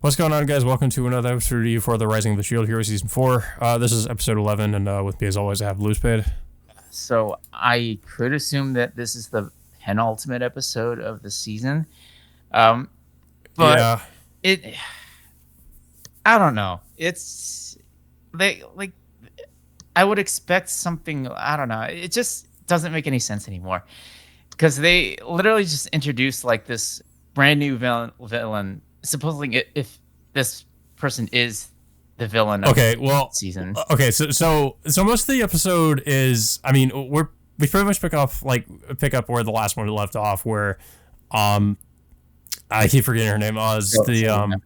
What's going on, guys? Welcome to another episode review for The Rising of the Shield Hero Season 4. This is episode 11, and with me, as always, I have Loosepade. So I could assume that this is the penultimate episode of the season. But yeah. I don't know. I would expect something, I don't know. It just doesn't make any sense anymore. Because they literally just introduced like this brand new villain. Supposedly, if this person is the villain of the season. Okay, so most of the episode is, I mean, we pretty much pick up where the last one left off, where I keep forgetting her name. Sildina.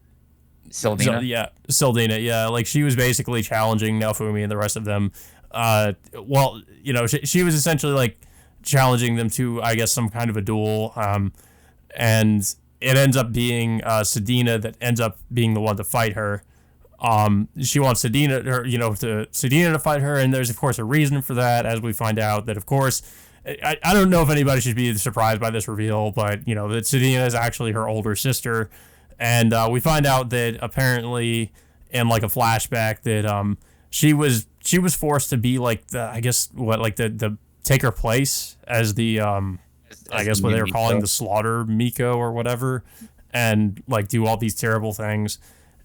Sildina. Yeah, like she was basically challenging Naofumi and the rest of them. She was essentially like challenging them to, I guess, some kind of a duel. And it ends up being Sedina that ends up being the one to fight her. She wants Sedina to fight her, and there's of course a reason for that, as we find out that of course I don't know if anybody should be surprised by this reveal, but that Sedina is actually her older sister, and we find out that apparently in like a flashback that she was forced to be like the take her place as the I guess what they were calling the Slaughter Miko or whatever, and like do all these terrible things.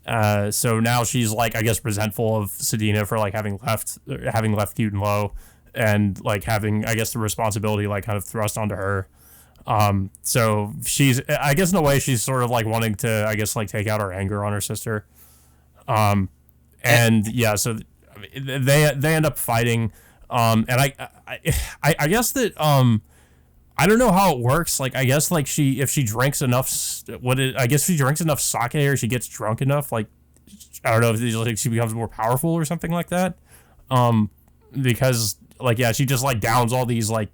So now she's like, I guess, resentful of Sedina for like having left Gyuden Lo, and like having, I guess, the responsibility like kind of thrust onto her. So she's, I guess in a way she's sort of like wanting to, I guess, like take out her anger on her sister. So they end up fighting. And I guess that I don't know how it works. Like, I guess like if she drinks enough, she drinks enough sake, or she gets drunk enough, like, I don't know if like she becomes more powerful or something like that. Because like, yeah, she just like downs all these sake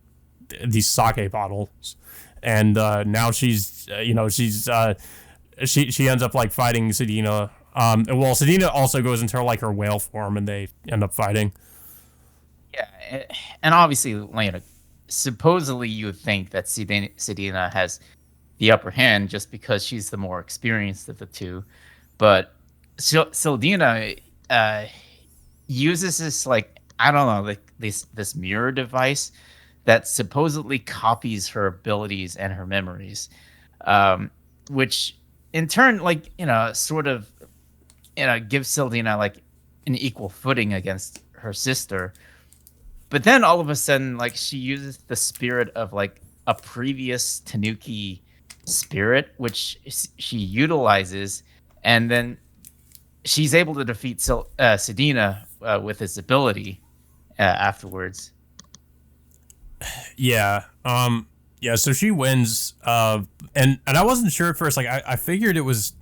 bottles, and now she ends up like fighting Sedina. Sedina also goes into like her whale form, and they end up fighting. Yeah, and obviously, supposedly you would think that Sedina has the upper hand just because she's the more experienced of the two, but Sildina uses this, like, I don't know, like this mirror device that supposedly copies her abilities and her memories, which in turn, sort of, gives Sildina like an equal footing against her sister. But then all of a sudden, like, she uses the spirit of like a previous Tanuki spirit, which she utilizes, and then she's able to defeat Sedina with his ability afterwards. Yeah. So she wins. And I wasn't sure at first. Like, I figured it was.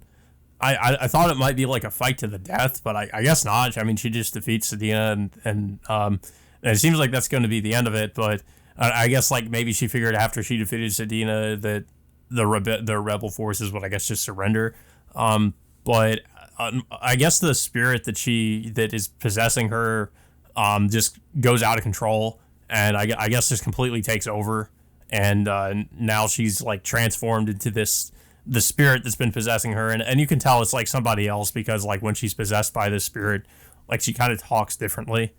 I thought it might be like a fight to the death, but I guess not. I mean, she just defeats Sedina, and it seems like that's going to be the end of it, but I guess like maybe she figured after she defeated Sedina that the rebel forces would, I guess, just surrender. But I guess the spirit that is possessing her just goes out of control, and I guess just completely takes over, and now she's like transformed into the spirit that's been possessing her, and you can tell it's like somebody else, because like when she's possessed by this spirit, like she kind of talks differently.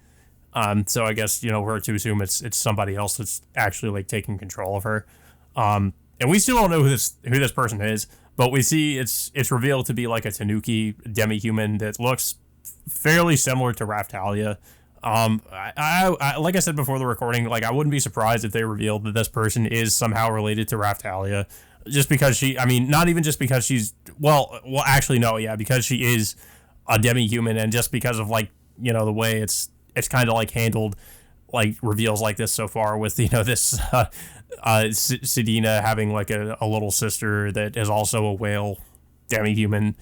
So I guess, we're to assume it's somebody else that's actually like taking control of her. And we still don't know who this person is, but we see it's revealed to be like a Tanuki demi-human that looks fairly similar to Raftalia. I like I said before the recording, like, I wouldn't be surprised if they revealed that this person is somehow related to Raftalia, just because not even just because she's, actually no, yeah, because she is a demi-human, and just because of like, the way it's kind of like handled, like reveals like this so far, with this Sedina having like a little sister that is also a whale demi-human.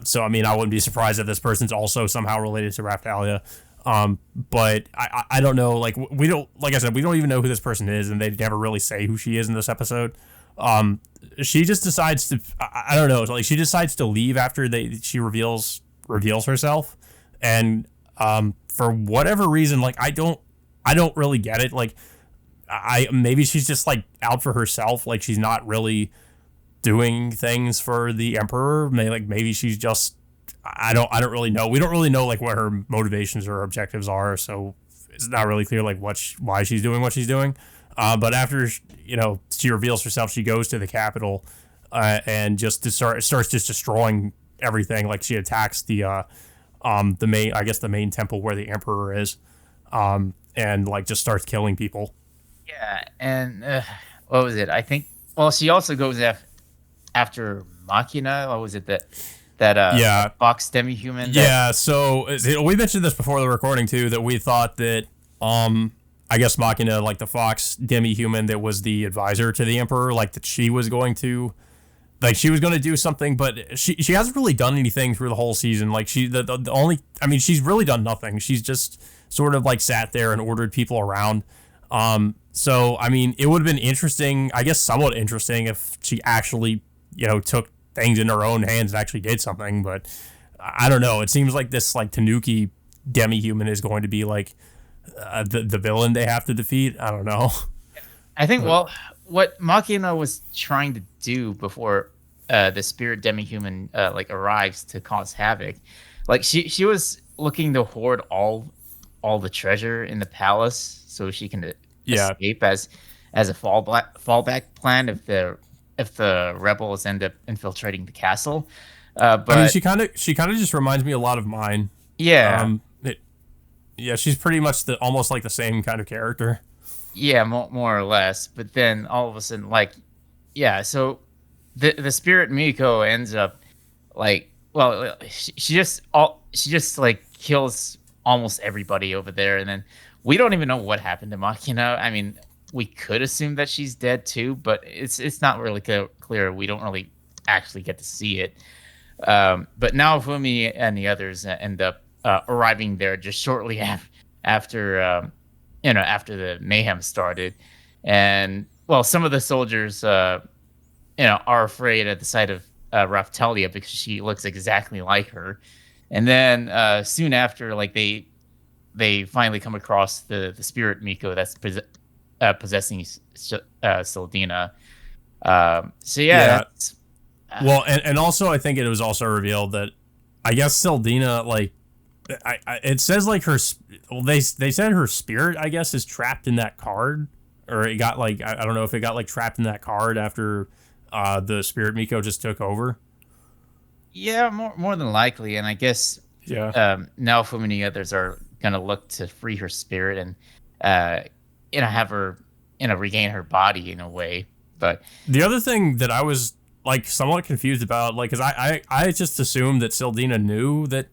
So I wouldn't be surprised if this person's also somehow related to Raftalia. But I don't know. Like, we don't, like I said, we don't even know who this person is, and they never really say who she is in this episode. She just decides to, I don't know, like she decides to leave after she reveals herself, and for whatever reason, like I don't really get it. Like, maybe she's just like out for herself. Like, she's not really doing things for the Emperor. Maybe she's just, I don't really know. We don't really know like what her motivations or her objectives are, so it's not really clear like why she's doing what she's doing. But after she reveals herself, she goes to the capital and starts just destroying everything. Like she attacks the main temple where the Emperor is, and like just starts killing people. Yeah, and what was it? I think. Well, she also goes after Machina. What was it that Fox demi-human? Yeah. So we mentioned this before the recording too, that we thought that I guess Machina, like the Fox demi-human that was the advisor to the Emperor, like that she was going to do something, but she hasn't really done anything through the whole season. Like the only, I mean, she's really done nothing. She's just sort of like sat there and ordered people around. So I mean, it would have been interesting, I guess somewhat interesting, if she actually, took things in her own hands and actually did something. But I don't know. It seems like this like Tanuki demi-human is going to be like the villain they have to defeat. I don't know. I think, what Machina was trying to do before the spirit demi-human like arrives to cause havoc, like she was looking to hoard all the treasure in the palace so she can escape as a fallback plan if the rebels end up infiltrating the castle. But I mean, she kind of just reminds me a lot of mine. Yeah. She's pretty much almost like the same kind of character. Yeah, more or less. But then all of a sudden, so the spirit Miko ends up she just like kills almost everybody over there, and then we don't even know what happened to Machina. I mean, we could assume that she's dead too, but it's not really clear. We don't really actually get to see it. But now Fumi and the others end up arriving there just shortly after the mayhem started. And some of the soldiers are afraid at the sight of Raphtalia because she looks exactly like her. And then soon after, like they finally come across the spirit Miko that's possessing Sildina. And also I think it was also revealed that I guess Sildina, like, it says like they said her spirit, I guess, is trapped in that card, or it got like, I don't know if it got like trapped in that card after the spirit Miko just took over. Yeah, more than likely, and I guess now Fumi and the others are gonna look to free her spirit and have her regain her body in a way. But the other thing that I was like somewhat confused about, like, because I just assumed that Sildina knew that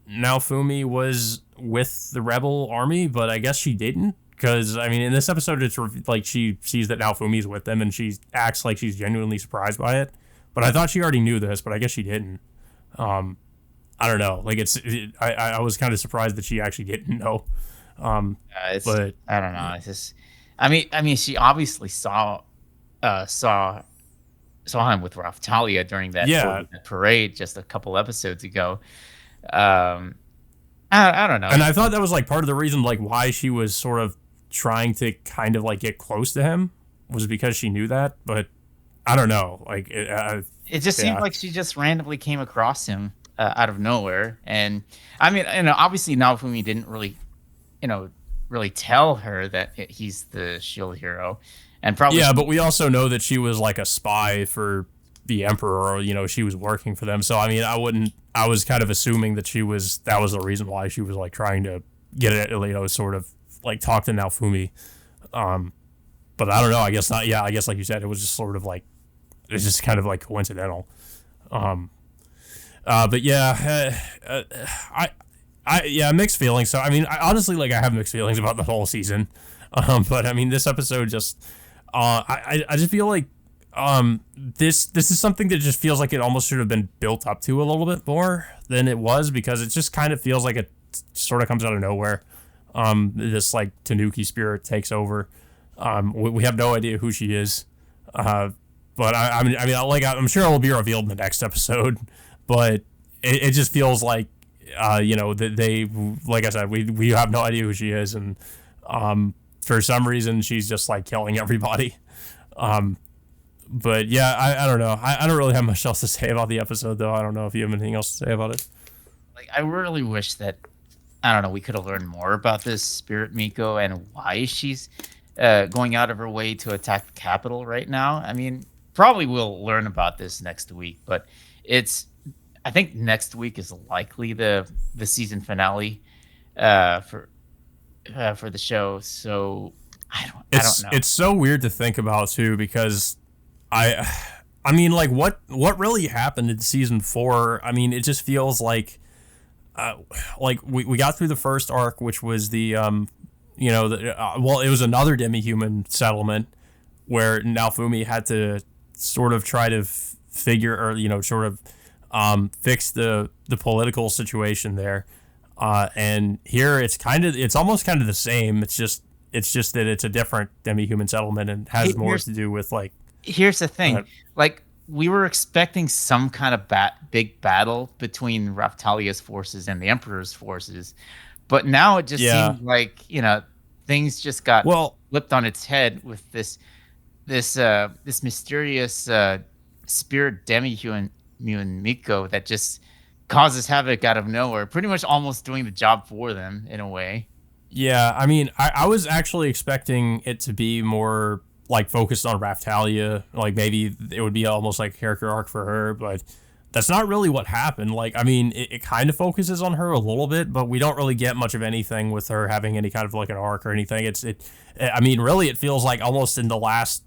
Naofumi was with the rebel army, but I guess she didn't, because I mean in this episode it's like she sees that Naofumi's with them and she acts like she's genuinely surprised by it. But I thought she already knew this, but I guess she didn't. I don't know. Like I was kind of surprised that she actually didn't know. But I don't know. It's just, I mean, she obviously saw him with Raphtalia during that parade just a couple episodes ago. I don't know. And I thought that was like part of the reason, like why she was sort of trying to kind of like get close to him was because she knew that. But I don't know. Like it just seemed like she just randomly came across him out of nowhere. And I mean, obviously Naofumi didn't really tell her that he's the shield hero, and probably but we also know that she was like a spy for the Emperor, or she was working for them. So I mean, I was kind of assuming that that was the reason why she was like trying to get it, sort of like talk to Naofumi. But I don't know. I guess not. Yeah, I guess like you said, it was just sort of like it's just kind of like coincidental. But mixed feelings. So I mean, I honestly like I have mixed feelings about the whole season. But I mean, this episode just I just feel like this is something that just feels like it almost should have been built up to a little bit more than it was, because it just kind of feels like it sort of comes out of nowhere. This like Tanuki spirit takes over. We have no idea who she is. But I mean, I'm sure it will be revealed in the next episode. But it just feels like, that they, like I said, we have no idea who she is, and for some reason she's just like killing everybody. But yeah, I don't know. I don't really have much else to say about the episode, though. I don't know if you have anything else to say about it. Like, I really wish that, I don't know, we could have learned more about this Spirit Miko and why she's going out of her way to attack the capital right now. I mean, probably we'll learn about this next week, but it's I think next week is likely the season finale uh, for for the show. So I don't know. It's so weird to think about too because I I mean like what really happened in season 4? I mean, it just feels uh, like we got through the first arc, which was the well, it was another demi-human settlement where Naofumi had to sort of try to figure or sort of fix the political situation there. And here it's almost kind of the same. It's just that it's a different demi-human settlement and has more to do with like Here's the thing. uh, Like, we were expecting some kind of big battle between Raphtalia's forces and the Emperor's forces, but now it just yeah. seems like, things just got Well, flipped on its head with this mysterious spirit demi-human Miko that just causes havoc out of nowhere, pretty much almost doing the job for them in a way. yeah, I mean, I was actually expecting it to be more like focused on Raftalia, like maybe it would be almost like a character arc for her, but that's not really what happened. Like, I mean, it kind of focuses on her a little bit, but we don't really get much of anything with her having any kind of like an arc or anything. I mean, really, it feels like almost in the last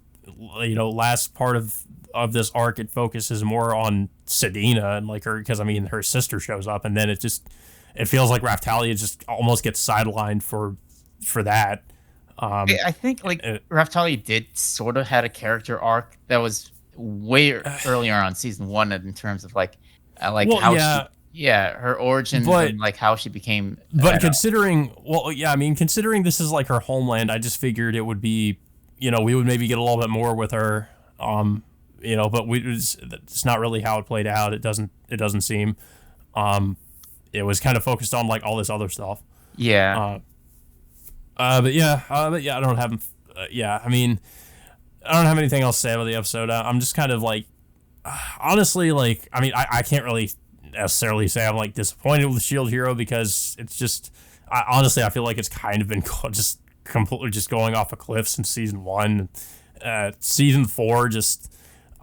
part of this arc, it focuses more on Sedina and like her, because I mean, her sister shows up, and then it feels like Raftalia just almost gets sidelined for that. I think like Uh, Raftalia did sort of had a character arc that was way earlier on season one in terms of like well, how she yeah, her origins but and like how she became but considering, well, yeah, I mean, considering this is like her homeland, I just figured it would be, we would maybe get a little bit more with her. But it's not really how it played out. It doesn't seem. Um, it was kind of focused on like all this other stuff. yeah. Uh, but yeah, I don't have. Yeah, I mean, I don't have anything else to say about the episode. I'm just kind of like, honestly, like, I mean, I can't really necessarily say I'm like disappointed with Shield Hero because it's just, honestly, I feel like it's kind of been just completely just going off a cliff since season 1. Season 4 just,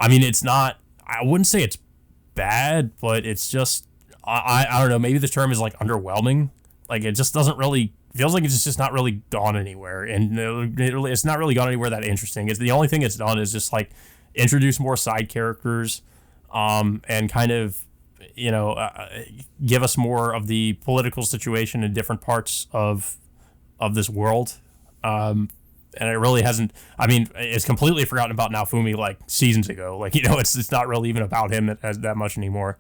I mean, it's not. I wouldn't say it's bad, but it's just, I don't know. Maybe the term is like underwhelming. Like, it just doesn't really feels like it's just not really gone anywhere, and it's not really gone anywhere that interesting. It's the only thing it's done is just like introduce more side characters, and kind of give us more of the political situation in different parts of this world. And it really hasn't. I mean, it's completely forgotten about Naofumi like seasons ago. Like, it's not really even about him that much anymore.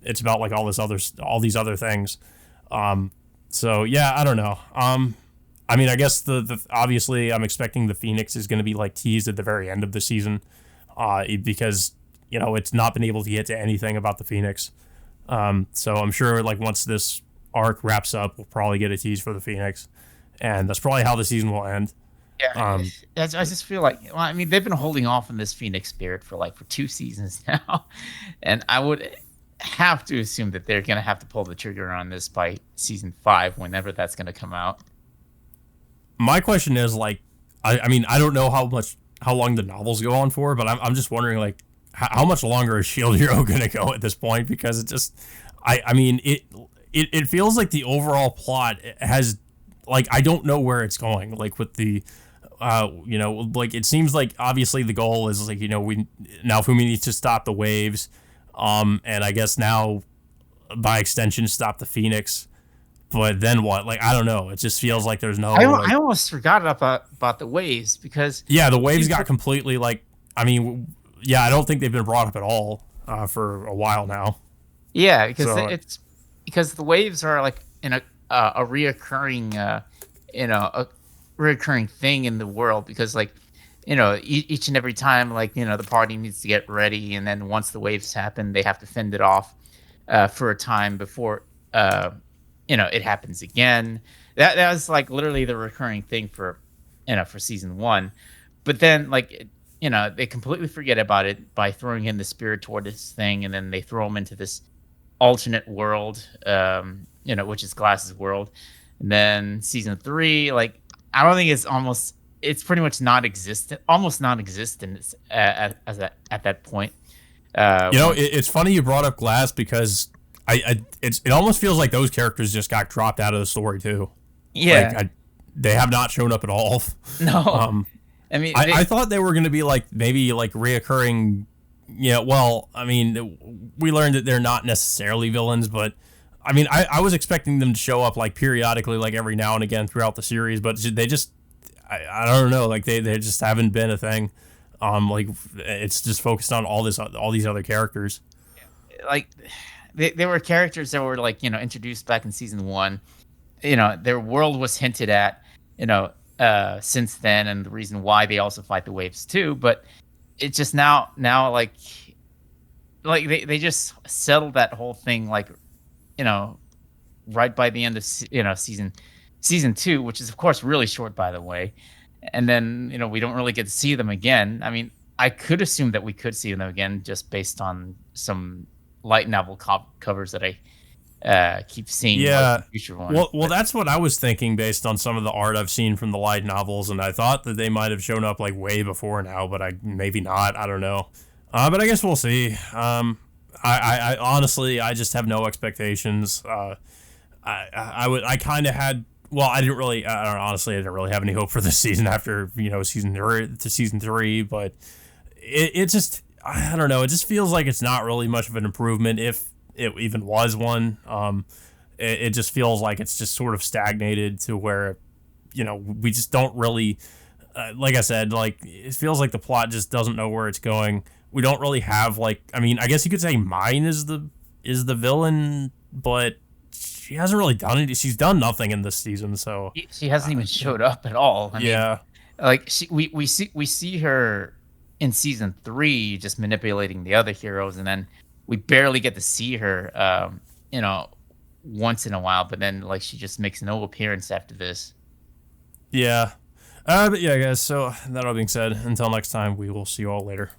It's about like all these other things. So yeah, I don't know. I mean, I guess the obviously I'm expecting the Phoenix is going to be like teased at the very end of the season, because it's not been able to get to anything about the Phoenix. So I'm sure like once this arc wraps up, we'll probably get a tease for the Phoenix, and that's probably how the season will end. Yeah, Um, I just feel like, well, I mean, they've been holding off on this Phoenix Spirit for 2 seasons now, and I would have to assume that they're gonna have to pull the trigger on this by season 5, whenever that's gonna come out. my question is like, I mean, I don't know how long the novels go on for, but I'm just wondering like how much longer is Shield Hero gonna go at this point, because it just, I mean it feels like the overall plot has like, I don't know where it's going, like with the like it seems like obviously the goal is like, we now Fumi needs to stop the waves, and I guess now by extension stop the Phoenix. But then what? Like, I don't know. It just feels like there's no I like. almost forgot about the waves because Yeah, the waves got completely like. I mean, yeah, I don't think they've been brought up at all for a while now. yeah, because So it's because the waves are like in a reoccurring a reoccurring thing in the world, because like each and every time, like the party needs to get ready, and then once the waves happen they have to fend it off for a time before it happens again. That was like literally the recurring thing for for season 1. But then like they completely forget about it by throwing in the spirit toward this thing, and then they throw him into this alternate world, which is Glass's world. And then season 3, like, I don't think it's pretty much almost non-existent at that point. It's funny you brought up Glass because it almost feels like those characters just got dropped out of the story too. Yeah, Like, they have not shown up at all. no. I mean, I thought they were going to be like maybe like reoccurring. Yeah, well, I mean, we learned that they're not necessarily villains, but I mean, I was expecting them to show up like periodically, like every now and again throughout the series, but they just, I don't know, like they just haven't been a thing. Like it's just focused on all these other characters. like they were characters that were like introduced back in season 1. Their world was hinted at, since then, and the reason why they also fight the waves too. But it's just now like they just settled that whole thing, like, right by the end of season 2, which is of course really short, by the way. And then we don't really get to see them again. I mean, I could assume that we could see them again just based on some light novel covers that I keep seeing. Yeah. Like, future ones. Well, that's what I was thinking based on some of the art I've seen from the light novels, and I thought that they might have shown up like way before now, but maybe not. I don't know. But I guess we'll see. I honestly, I just have no expectations. I kind of had. Well, I didn't really. I don't know, honestly, I didn't really have any hope for this season after season 3, but it just, I don't know. It just feels like it's not really much of an improvement, if it even was one. It just feels like it's just sort of stagnated to where, we just don't really, like I said, like it feels like the plot just doesn't know where it's going. We don't really have like, I mean, I guess you could say Mine is the villain, but she hasn't really done it. She's done nothing in this season, so She hasn't even showed up at all. I yeah. mean, like we see her in season 3 just manipulating the other heroes, and then we barely get to see her, once in a while. But then like she just makes no appearance after this. Yeah. But yeah, guys. So that all being said, until next time, we will see you all later.